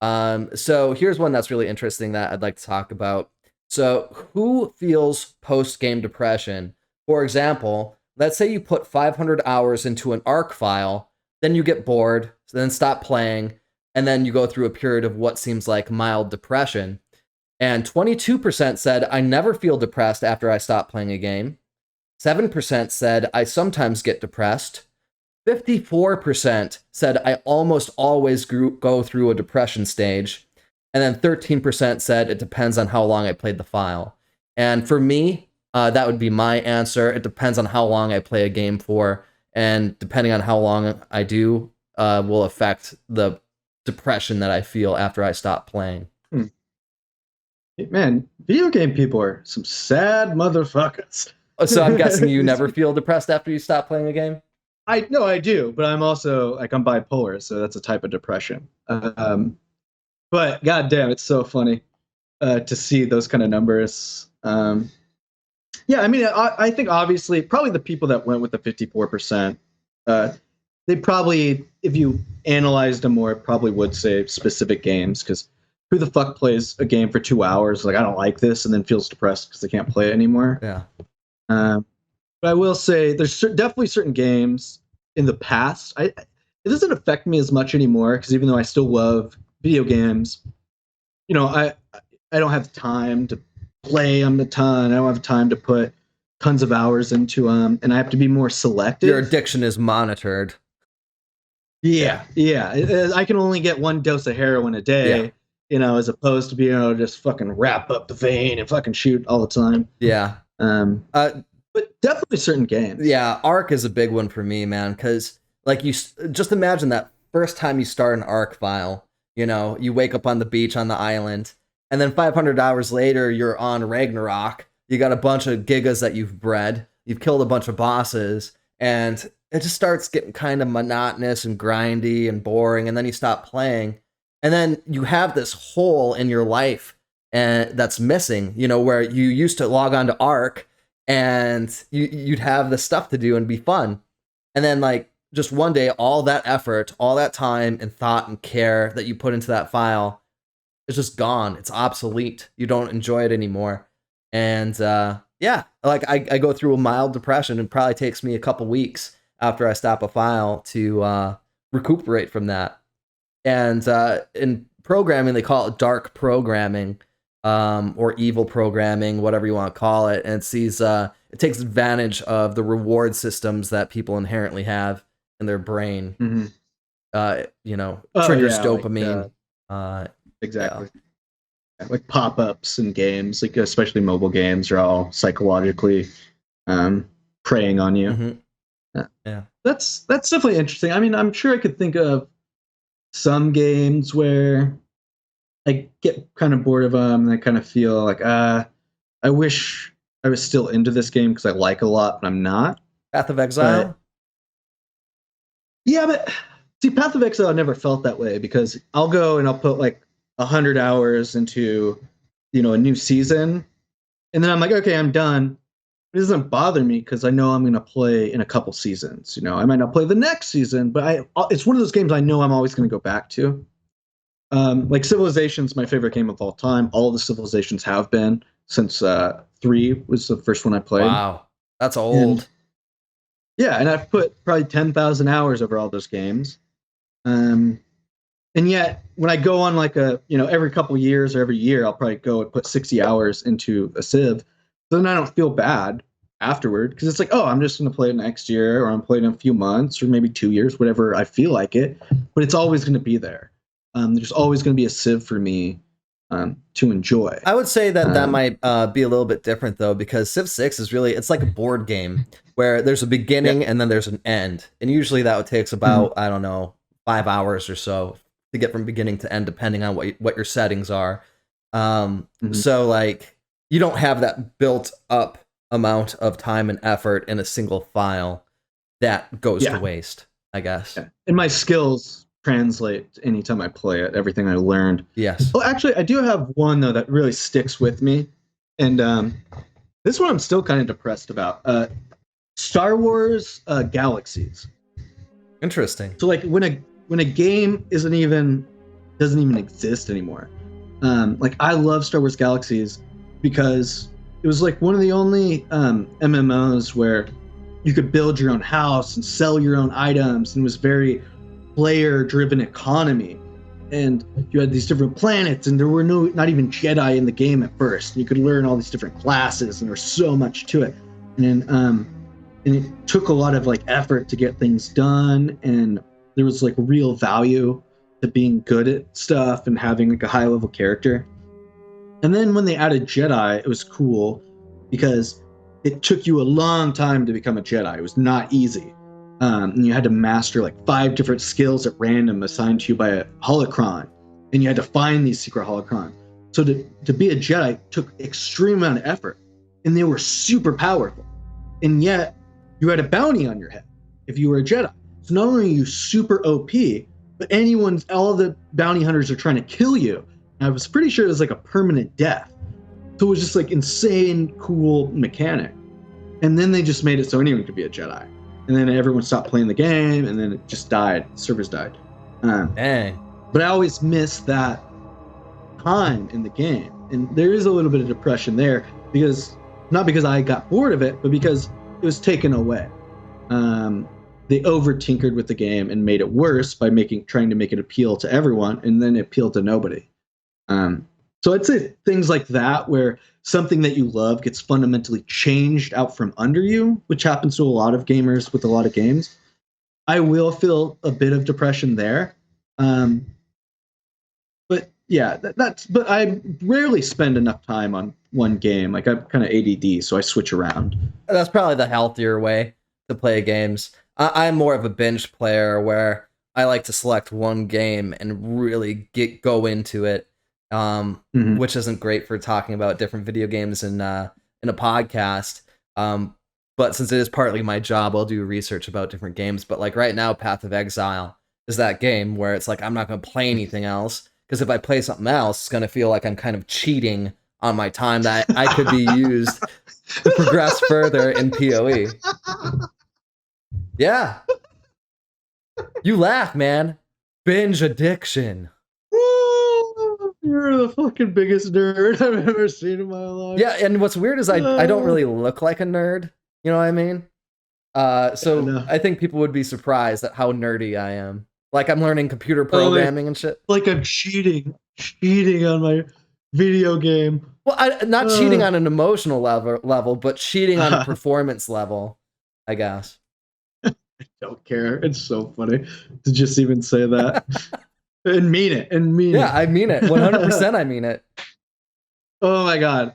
So here's one that's really interesting that I'd like to talk about. So who feels post-game depression? For example, let's say you put 500 hours into an ARC file, then you get bored, so then stop playing, and then you go through a period of what seems like mild depression. And 22% said, I never feel depressed after I stop playing a game. 7% said, I sometimes get depressed. 54% said, I almost always go through a depression stage. And then 13% said, it depends on how long I played the file. And for me, that would be my answer. It depends on how long I play a game for. And depending on how long I do, will affect the depression that I feel after I stop playing. Man, video game people are some sad motherfuckers. So I'm guessing you never feel depressed after you stop playing a game? I no, I do, but I'm also like I'm bipolar, so that's a type of depression. But goddamn, it's so funny to see those kind of numbers. Yeah, I mean, I think obviously probably the people that went with the 54%, they probably, if you analyzed them more, probably would say specific games because who the fuck plays a game for 2 hours? Like, I don't like this, and then feels depressed because they can't play it anymore. Yeah. But I will say there's definitely certain games in the past. It doesn't affect me as much anymore because even though I still love video games, I don't have time to play them a ton. I don't have time to put tons of hours into them, and I have to be more selective. Your addiction is monitored. Yeah. I can only get one dose of heroin a day, as opposed to being able to just fucking wrap up the vein and fucking shoot all the time. Yeah. But definitely certain games. Yeah, Arc is a big one for me, man, because like you just imagine that first time you start an Arc file, you wake up on the beach on the island, and then 500 hours later you're on Ragnarok. You got a bunch of gigas that you've bred. You've killed a bunch of bosses, and it just starts getting kind of monotonous and grindy and boring, and then you stop playing. And then you have this hole in your life and that's missing, where you used to log on to Arc and you'd have the stuff to do and be fun. And then like just one day, all that effort, all that time and thought and care that you put into that file is just gone. It's obsolete. You don't enjoy it anymore. And like I go through a mild depression. It probably takes me a couple weeks after I stop a file to recuperate from that. And in programming, they call it dark programming. Or evil programming, whatever you want to call it, and it takes advantage of the reward systems that people inherently have in their brain. Mm-hmm. Triggers dopamine. Exactly. Yeah. Like pop-ups in games, like especially mobile games, are all psychologically preying on you. Yeah, that's definitely interesting. I mean, I'm sure I could think of some games where I get kind of bored of them, and I kind of feel like, I wish I was still into this game because I like it a lot, but I'm not. Path of Exile? But see, Path of Exile, I never felt that way because I'll go and I'll put like 100 hours into, a new season, and then I'm like, okay, I'm done. It doesn't bother me because I know I'm going to play in a couple seasons. I might not play the next season, but it's one of those games I know I'm always going to go back to. Like Civilization's my favorite game of all time. All the Civilizations have been since 3 was the first one I played. Wow, that's old. And I've put probably 10,000 hours over all those games. And yet, when I go on like every couple years or every year, I'll probably go and put 60 hours into a Civ. So then I don't feel bad afterward because it's like, oh, I'm just going to play it next year, or I'm playing in a few months, or maybe 2 years, whatever I feel like it. But it's always going to be there. There's always going to be a Civ for me to enjoy. I would say that might be a little bit different, though, because Civ 6 is really, it's like a board game where there's a beginning and then there's an end. And usually that takes about, I don't know, 5 hours or so to get from beginning to end, depending on what your settings are. So, like, you don't have that built up amount of time and effort in a single file that goes to waste, I guess. Yeah. And my skills translate anytime I play it, everything I learned. Yes. Oh, actually, I do have one, though, that really sticks with me. And this one I'm still kind of depressed about. Star Wars Galaxies. Interesting. So, like, when a game isn't even doesn't even exist anymore. Like I love Star Wars Galaxies because it was like one of the only MMOs where you could build your own house and sell your own items, and it was very player-driven economy. And you had these different planets, and there were not even Jedi in the game at first. You could learn all these different classes, and there was so much to it. And it took a lot of like effort to get things done, and there was like real value to being good at stuff and having like a high level character. And then when they added Jedi, it was cool because it took you a long time to become a Jedi. It was not easy. And you had to master like 5 different skills at random assigned to you by a holocron, and you had to find these secret holocron. So to be a Jedi took extreme amount of effort, and they were super powerful. And yet you had a bounty on your head if you were a Jedi. So not only are you super OP, but all of the bounty hunters are trying to kill you. And I was pretty sure it was like a permanent death. So it was just like insane, cool mechanic. And then they just made it so anyone could be a Jedi. And then everyone stopped playing the game, and then it just died. Servers died. Dang. But I always miss that time in the game. And there is a little bit of depression there, not because I got bored of it, but because it was taken away. They over tinkered with the game and made it worse by trying to make it appeal to everyone, and then it appealed to nobody. So I'd say things like that, where something that you love gets fundamentally changed out from under you, which happens to a lot of gamers with a lot of games. I will feel a bit of depression there. But yeah, but I rarely spend enough time on one game. Like I'm kind of ADD, so I switch around. That's probably the healthier way to play games. I'm more of a binge player where I like to select one game and really go into it. Which isn't great for talking about different video games in a podcast. But since it is partly my job, I'll do research about different games. But like right now, Path of Exile is that game where it's like I'm not going to play anything else, because if I play something else, it's going to feel like I'm kind of cheating on my time that I could be used to progress further in PoE. Yeah. You laugh, man. Binge addiction. You're the fucking biggest nerd I've ever seen in my life. Yeah, and what's weird is I don't really look like a nerd. You know what I mean? So I think people would be surprised at how nerdy I am. Like I'm learning computer programming and shit. Like I'm cheating on my video game. Well, not cheating on an emotional level, but cheating on a performance level, I guess. I don't care. It's so funny to just even say that. And mean it. Yeah, I mean it. 100% I mean it. Oh my God.